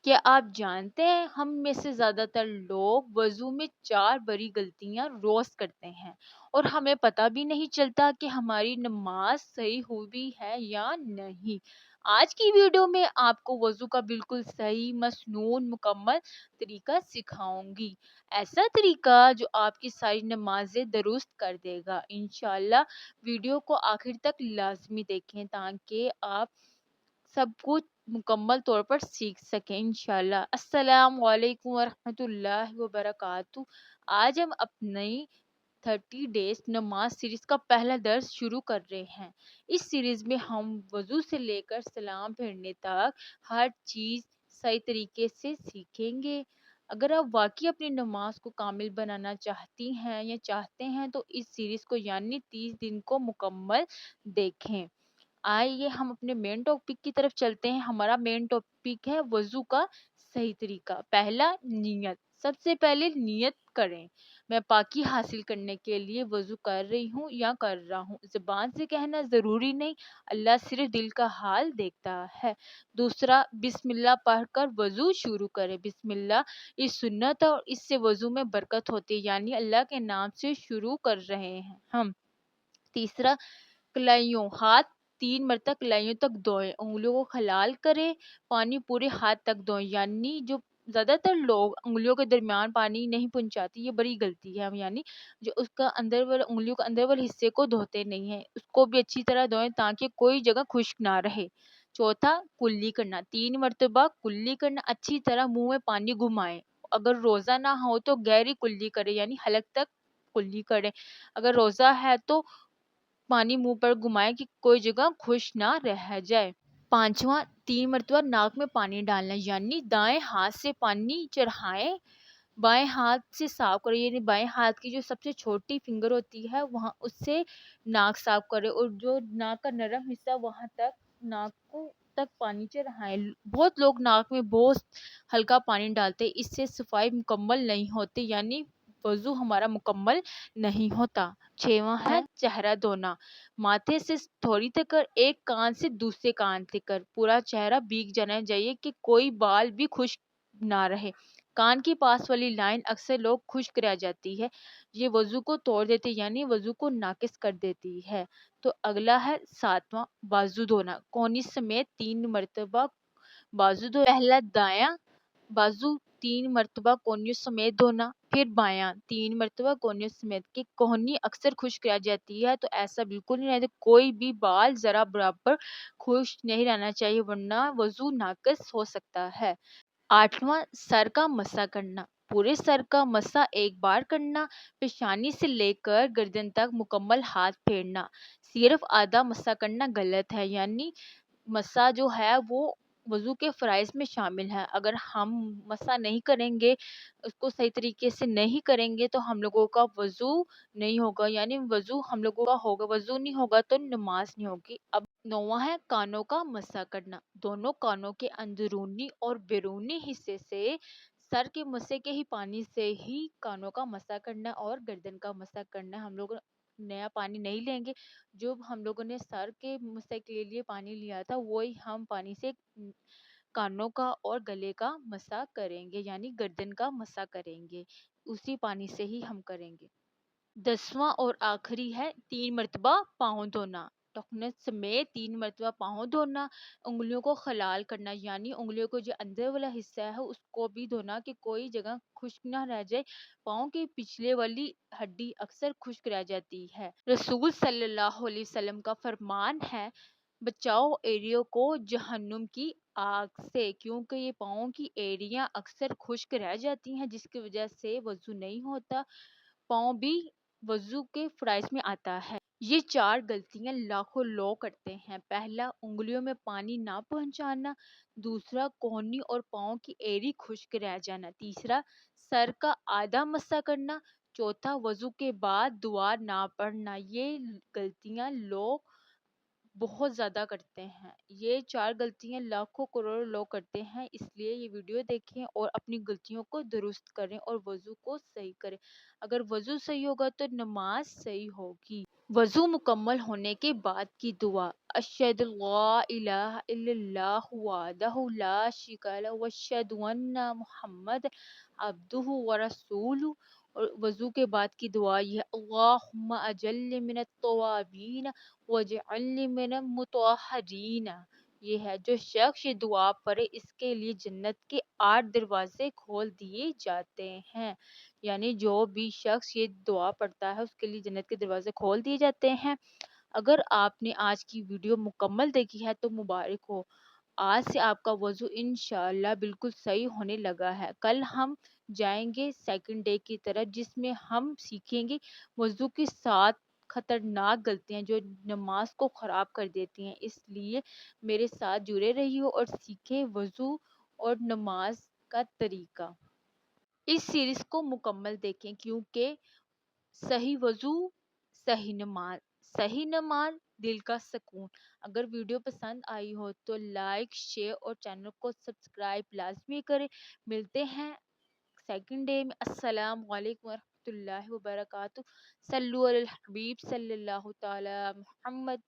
کیا آپ جانتے ہیں ہم میں سے زیادہ تر لوگ وضو میں 4 بڑی غلطیاں روز کرتے ہیں اور ہمیں پتہ بھی نہیں چلتا کہ ہماری نماز صحیح ہوئی ہے یا نہیں۔ آج کی ویڈیو میں آپ کو وضو کا بالکل صحیح مسنون مکمل طریقہ سکھاؤں گی، ایسا طریقہ جو آپ کی ساری نمازیں درست کر دے گا۔ انشاءاللہ ویڈیو کو آخر تک لازمی دیکھیں تاکہ آپ سب کچھ مکمل طور پر سیکھ سکیں انشاءاللہ۔ السلام علیکم ورحمۃ اللہ وبرکاتہ۔ آج ہم اپنی 30 ڈیز نماز سیریز کا پہلا درس شروع کر رہے ہیں۔ اس سیریز میں ہم وضو سے لے کر سلام پھیرنے تک ہر چیز صحیح طریقے سے سیکھیں گے۔ اگر آپ واقعی اپنی نماز کو کامل بنانا چاہتی ہیں یا چاہتے ہیں تو اس سیریز کو یعنی 30 دن کو مکمل دیکھیں۔ آئیے ہم اپنے مین ٹاپک کی طرف چلتے ہیں۔ ہمارا مین ٹاپک ہے وضو کا صحیح طریقہ۔ پہلا، نیت۔ سب سے پہلے نیت کریں، میں پاکی حاصل کرنے کے لیے وضو کر رہی ہوں یا کر رہا ہوں۔ زبان سے کہنا ضروری نہیں، اللہ صرف دل کا حال دیکھتا ہے۔ دوسرا، بسم اللہ پڑھ کر وضو شروع کریں۔ بسم اللہ اس سنت اور اس سے وضو میں برکت ہوتی ہے، یعنی اللہ کے نام سے شروع کر رہے ہیں ہم۔ تیسرا، کلائیوں، ہاتھ 3 مرتبہ کلائیوں تک دھوئیں، انگلیوں کو خلال کریں، پانی پورے ہاتھ تک دھوئیں، یعنی جو زیادہ تر لوگ انگلیوں کے درمیان پانی نہیں پہنچاتے، یہ بڑی غلطی ہے۔ ہم یعنی جو اس کا اندر والا انگلیوں کے اندر والے حصے کو دھوتے نہیں ہیں، اس کو بھی اچھی طرح دھوئیں تاکہ کوئی جگہ خشک نہ رہے۔ چوتھا، کلی کرنا، 3 مرتبہ کلی کرنا، اچھی طرح منہ میں پانی گھمائیں۔ اگر روزہ نہ ہو تو گہری کلی کریں، یعنی حلق تک کلی کریں۔ اگر روزہ ہے تو پانی منہ پر گھمائیں کہ کوئی جگہ خشک نہ رہ جائے۔ پانچواں، 3 مرتبہ ناک میں پانی ڈالنا، یعنی دائیں ہاتھ سے پانی چڑھائیں، بائیں ہاتھ سے صاف کریں، یعنی بائیں ہاتھ کی جو سب سے چھوٹی فنگر ہوتی ہے وہاں اس سے ناک صاف کریں اور جو ناک کا نرم حصہ وہاں تک ناک کو تک پانی چڑھائیں۔ بہت لوگ ناک میں بہت ہلکا پانی ڈالتے، اس سے صفائی مکمل نہیں ہوتی، یعنی وضو ہمارا مکمل نہیں ہوتا۔ چھواں ہے چہرہ دھونا، ماتھے سے تھوڑی تک ایک کان سے دوسرے کان تک پورا چہرہ بھیگ جانا چاہیے کہ کوئی بال بھی خشک نہ رہے۔ کان کے پاس والی لائن اکثر لوگ خشک رہ جاتی ہے، یہ وضو کو توڑ دیتی، یعنی وضو کو ناقص کر دیتی ہے۔ تو اگلا ہے ساتواں، بازو دھونا، کونی سمیت 3 مرتبہ بازو دھو۔ پہلا دایاں بازو 3 مرتبہ کونیوں سمیت دھونا، پھر بایاں 3 مرتبہ کونیوں سمیت۔ کہ کونی اکثر خشک رہ جاتی ہے تو ایسا بالکل نہیں رہتا، کوئی بھی بال ذرا برابر خشک نہیں رہنا چاہیے ورنہ وضو ناقص ہو سکتا ہے۔ آٹھواں، سر کا مسح کرنا، پورے سر کا مسح ایک بار کرنا، پیشانی سے لے کر گردن تک مکمل ہاتھ پھیرنا، صرف آدھا مسح کرنا غلط ہے، یعنی مسح جو ہے وہ وضو کے فرائض میں شامل ہے۔ اگر ہم مسح نہیں کریں گے، اس کو صحیح طریقے سے نہیں کریں گے تو ہم لوگوں کا وضو نہیں ہوگا، یعنی وضو ہم لوگوں کا ہوگا، وضو نہیں ہوگا تو نماز نہیں ہوگی۔ اب نواں ہے کانوں کا مسح کرنا، دونوں کانوں کے اندرونی اور بیرونی حصے سے سر کے مسح کے ہی پانی سے ہی کانوں کا مسح کرنا اور گردن کا مسح کرنا۔ ہم لوگ نیا پانی نہیں لیں گے، جو ہم لوگوں نے سر کے مسح کے لیے پانی لیا تھا وہی ہم پانی سے کانوں کا اور گلے کا مسح کریں گے، یعنی گردن کا مسح کریں گے، اسی پانی سے ہی ہم کریں گے۔ 10واں اور آخری ہے 3 مرتبہ پاؤں دھونا، ٹخنے سمیت 3 مرتبہ پاؤں دھونا، انگلیوں کو خلال کرنا، یعنی انگلیوں کو جو اندر والا حصہ ہے اس کو بھی دھونا کہ کوئی جگہ خشک نہ رہ جائے۔ پاؤں کی پچھلے والی ہڈی اکثر خشک رہ جاتی ہے۔ رسول صلی اللہ علیہ وسلم کا فرمان ہے، بچاؤ ایڑیوں کو جہنم کی آگ سے، کیونکہ یہ پاؤں کی ایڑیاں اکثر خشک رہ جاتی ہیں جس کی وجہ سے وضو نہیں ہوتا، پاؤں بھی وضو کے فرائض میں آتا ہے۔ یہ 4 غلطیاں لاکھوں لوگ کرتے ہیں۔ پہلا، انگلیوں میں پانی نہ پہنچانا، دوسرا، کونی اور پاؤں کی ایڑی خشک رہ جانا، تیسرا، سر کا آدھا مسح کرنا، چوتھا، وضو کے بعد دعا نہ پڑھنا۔ یہ غلطیاں لوگ بہت زیادہ کرتے ہیں۔ یہ 4 غلطیاں لاکھوں کروڑوں لوگ کرتے ہیں، اس لیے یہ ویڈیو دیکھیں اور اپنی غلطیوں کو درست کریں اور وضو کو صحیح کریں۔ اگر وضو صحیح ہوگا تو نماز صحیح ہوگی۔ وضو مکمل ہونے کے بعد کی دعا: اشہد اللہ الہ الا اللہ وحدہ لا شریک لہ واشہد ان محمد عبدہ ورسولہ۔ اور وضو کے بعد کی دعا یہ ہے: اللہم اجعلنی من التوابین واجعلنی من المطہرین۔ یہ ہے جو شخص یہ دعا پڑھے اس کے لیے جنت کے 8 دروازے کھول دیے جاتے ہیں۔ یعنی جو بھی شخص یہ دعا پڑھتا ہے اس کے لیے جنت کے دروازے کھول دیے جاتے ہیں۔ اگر آپ نے آج کی ویڈیو مکمل دیکھی ہے تو مبارک ہو، آج سے آپ کا وضو انشاءاللہ بالکل صحیح ہونے لگا ہے۔ کل ہم جائیں گے سیکنڈ ڈے کی طرف، جس میں ہم سیکھیں گے وضو کی 7 خطرناک غلطیاں جو نماز کو خراب کر دیتی ہیں۔ اس لیے میرے ساتھ جڑے رہیے اور سیکھیں وضو اور نماز کا طریقہ۔ اس سیریز کو مکمل دیکھیں کیونکہ صحیح وضو، صحیح نماز، دل کا سکون۔ اگر ویڈیو پسند آئی ہو تو لائک، شیئر اور چینل کو سبسکرائب لازمی کریں۔ ملتے ہیں سیکنڈ ڈے میں۔ السلام علیکم ورحمۃ اللہ وبرکاتہ۔ صلو علی الحبیب صلی اللہ تعالی محمد۔